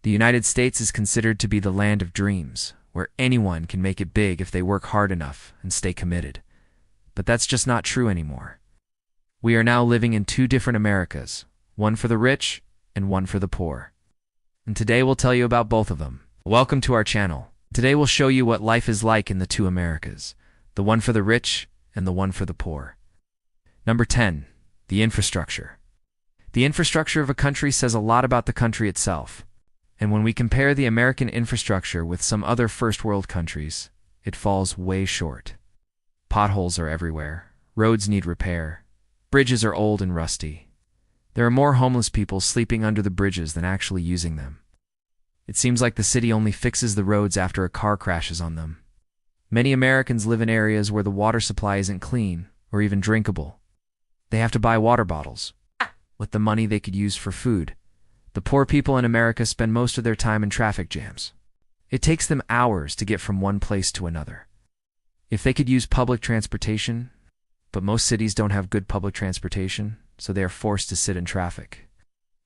The United States is considered to be the land of dreams, where anyone can make it big if they work hard enough and stay committed. But that's just not true anymore. We are now living in two different Americas, one for the rich and one for the poor. And today we'll tell you about both of them. Welcome to our channel. Today we'll show you what life is like in the two Americas, the one for the rich and the one for the poor. Number 10. The infrastructure. The infrastructure of a country says a lot about the country itself. And when we compare the American infrastructure with some other first world countries, it falls way short. Potholes are everywhere. Roads need repair. Bridges are old and rusty. There are more homeless people sleeping under the bridges than actually using them. It seems like the city only fixes the roads after a car crashes on them. Many Americans live in areas where the water supply isn't clean or even drinkable. They have to buy water bottles with the money they could use for food. The poor people in America spend most of their time in traffic jams. It takes them hours to get from one place to another. If they could use public transportation, but most cities don't have good public transportation, so they are forced to sit in traffic.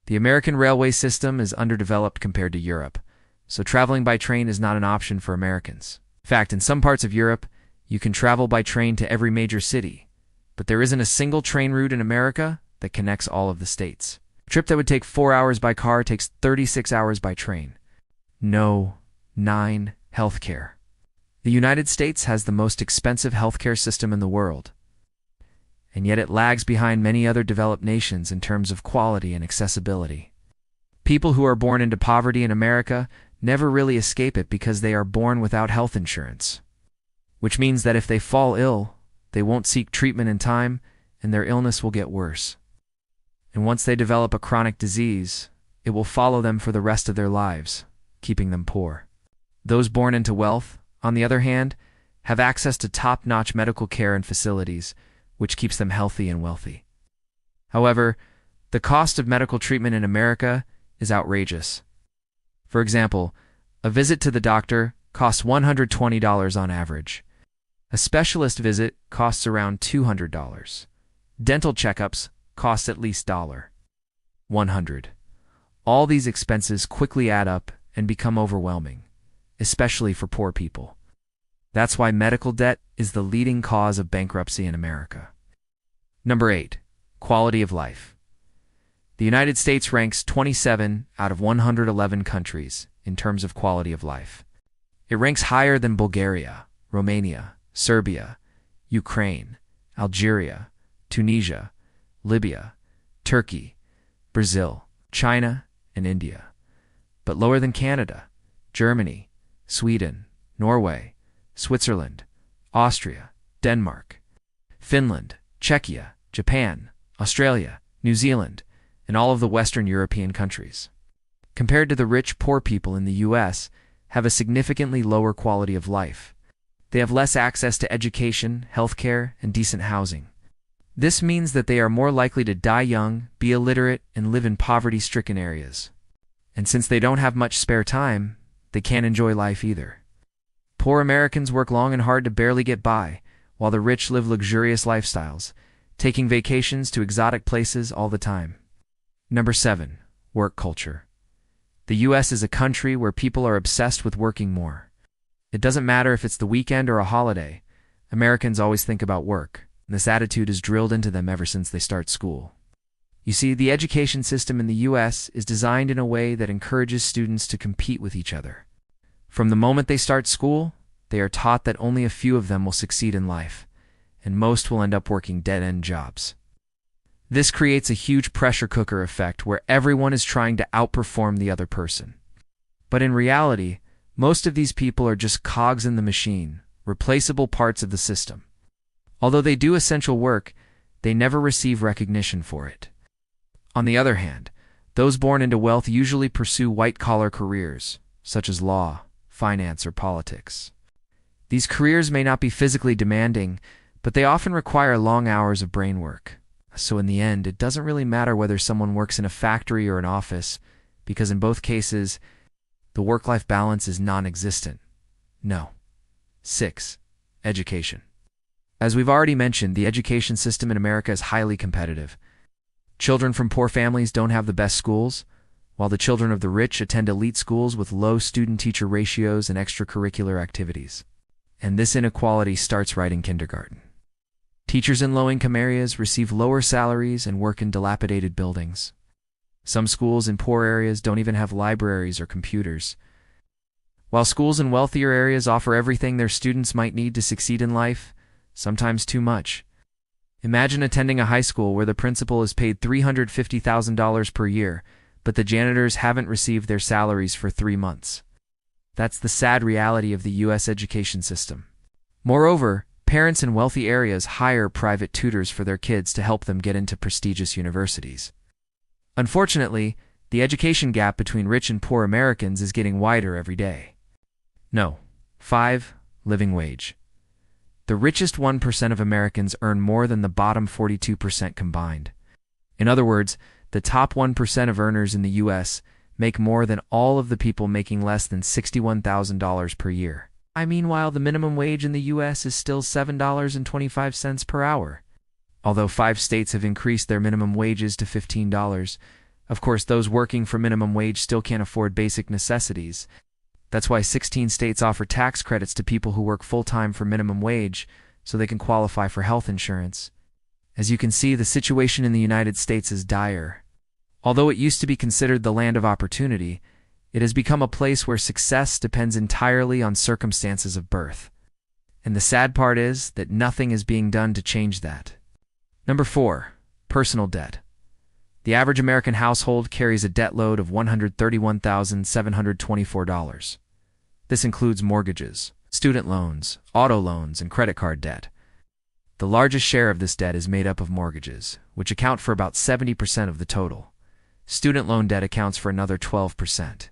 The American railway system is underdeveloped compared to Europe, so traveling by train is not an option for Americans. In fact, in some parts of Europe, you can travel by train to every major city, but there isn't a single train route in America that connects all of the states. A trip that would take 4 hours by car takes 36 hours by train. No. 9. Healthcare. The United States has the most expensive healthcare system in the world, and yet it lags behind many other developed nations in terms of quality and accessibility. People who are born into poverty in America never really escape it because they are born without health insurance, which means that if they fall ill, they won't seek treatment in time, and their illness will get worse. And once they develop a chronic disease, it will follow them for the rest of their lives, keeping them poor. Those born into wealth, on the other hand, have access to top-notch medical care and facilities, which keeps them healthy and wealthy. However, the cost of medical treatment in America is outrageous. For example, a visit to the doctor costs $120 on average. A specialist visit costs around $200. Dental checkups cost at least $100. All these expenses quickly add up and become overwhelming, especially for poor people. That's why medical debt is the leading cause of bankruptcy in America. Number 8. Quality of life. The United States ranks 27 out of 111 countries in terms of quality of life. It ranks higher than Bulgaria, Romania, Serbia, Ukraine, Algeria, Tunisia, Libya, Turkey, Brazil, China, and India, but lower than Canada, Germany, Sweden, Norway, Switzerland, Austria, Denmark, Finland, Czechia, Japan, Australia, New Zealand, and all of the Western European countries. Compared to the rich, poor people in the U.S. have a significantly lower quality of life. They have less access to education, healthcare, and decent housing. This means that they are more likely to die young, be illiterate, and live in poverty-stricken areas. And since they don't have much spare time, they can't enjoy life either. Poor Americans work long and hard to barely get by, while the rich live luxurious lifestyles, taking vacations to exotic places all the time. Number 7. Work culture. The U.S. is a country where people are obsessed with working more. It doesn't matter if it's the weekend or a holiday, Americans always think about work. This attitude is drilled into them ever since they start school. You see, the education system in the U.S. is designed in a way that encourages students to compete with each other. From the moment they start school, they are taught that only a few of them will succeed in life, and most will end up working dead-end jobs. This creates a huge pressure cooker effect where everyone is trying to outperform the other person. But in reality, most of these people are just cogs in the machine, replaceable parts of the system. Although they do essential work, they never receive recognition for it. On the other hand, those born into wealth usually pursue white-collar careers, such as law, finance, or politics. These careers may not be physically demanding, but they often require long hours of brain work. So in the end, it doesn't really matter whether someone works in a factory or an office, because in both cases, the work-life balance is non-existent. No. 6. Education. As we've already mentioned, the education system in America is highly competitive. Children from poor families don't have the best schools, while the children of the rich attend elite schools with low student-teacher ratios and extracurricular activities. And this inequality starts right in kindergarten. Teachers in low-income areas receive lower salaries and work in dilapidated buildings. Some schools in poor areas don't even have libraries or computers. While schools in wealthier areas offer everything their students might need to succeed in life, sometimes too much. Imagine attending a high school where the principal is paid $350,000 per year, but the janitors haven't received their salaries for 3 months. That's the sad reality of the U.S. education system. Moreover, parents in wealthy areas hire private tutors for their kids to help them get into prestigious universities. Unfortunately, the education gap between rich and poor Americans is getting wider every day. 5. Living wage. The richest 1% of Americans earn more than the bottom 42% combined. In other words, the top 1% of earners in the U.S. make more than all of the people making less than $61,000 per year. Meanwhile, the minimum wage in the U.S. is still $7.25 per hour. Although 5 states have increased their minimum wages to $15, of course those working for minimum wage still can't afford basic necessities. That's why 16 states offer tax credits to people who work full-time for minimum wage so they can qualify for health insurance. As you can see, the situation in the United States is dire. Although it used to be considered the land of opportunity, it has become a place where success depends entirely on circumstances of birth. And the sad part is that nothing is being done to change that. 4. Personal debt. The average American household carries a debt load of $131,724. This includes mortgages, student loans, auto loans, and credit card debt. The largest share of this debt is made up of mortgages, which account for about 70% of the total. Student loan debt accounts for another 12%.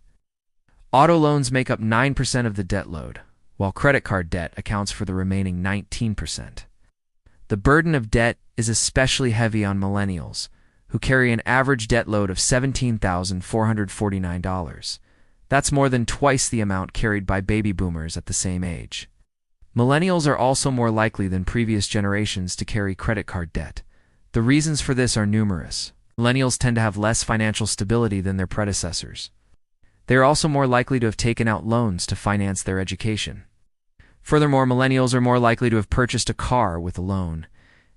Auto loans make up 9% of the debt load, while credit card debt accounts for the remaining 19%. The burden of debt is especially heavy on millennials, who carry an average debt load of $17,449. That's more than twice the amount carried by baby boomers at the same age. Millennials are also more likely than previous generations to carry credit card debt. The reasons for this are numerous. Millennials tend to have less financial stability than their predecessors. They are also more likely to have taken out loans to finance their education. Furthermore, millennials are more likely to have purchased a car with a loan,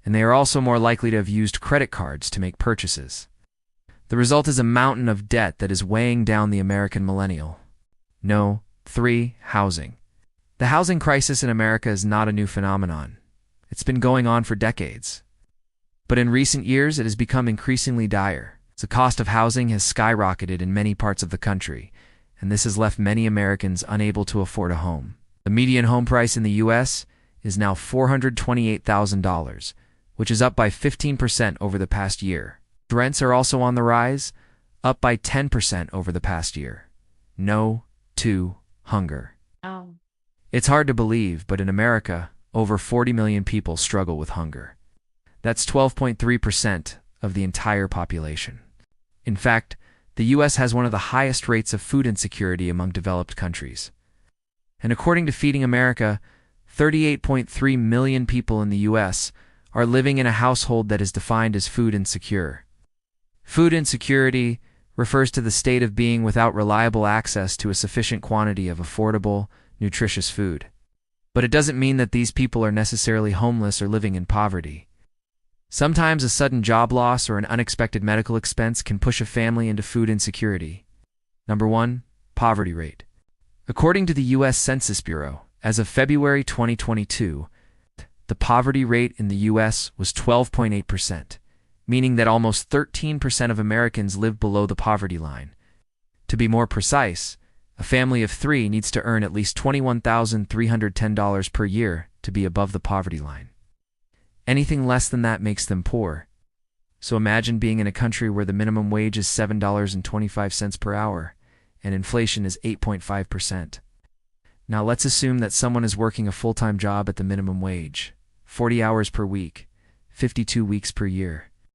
and they are also more likely to have used credit cards to make purchases. The result is a mountain of debt that is weighing down the American millennial. 3. Housing. The housing crisis in America is not a new phenomenon. It's been going on for decades. But in recent years, it has become increasingly dire. The cost of housing has skyrocketed in many parts of the country, and this has left many Americans unable to afford a home. The median home price in the U.S. is now $428,000, which is up by 15% over the past year. Rents are also on the rise, up by 10% over the past year. 2. Hunger. It's hard to believe, but in America, over 40 million people struggle with hunger. That's 12.3% of the entire population. In fact, the U.S. has one of the highest rates of food insecurity among developed countries. And according to Feeding America, 38.3 million people in the U.S. are living in a household that is defined as food insecure. Food insecurity refers to the state of being without reliable access to a sufficient quantity of affordable, nutritious food. But it doesn't mean that these people are necessarily homeless or living in poverty. Sometimes a sudden job loss or an unexpected medical expense can push a family into food insecurity. 1. Poverty rate. According to the U.S. Census Bureau, as of February 2022, the poverty rate in the U.S. was 12.8%, meaning that almost 13% of Americans live below the poverty line. To be more precise, a family of 3 needs to earn at least $21,310 per year to be above the poverty line. Anything less than that makes them poor. So imagine being in a country where the minimum wage is $7.25 per hour, and inflation is 8.5%. Now let's assume that someone is working a full-time job at the minimum wage, 40 hours per week, 52 weeks per year.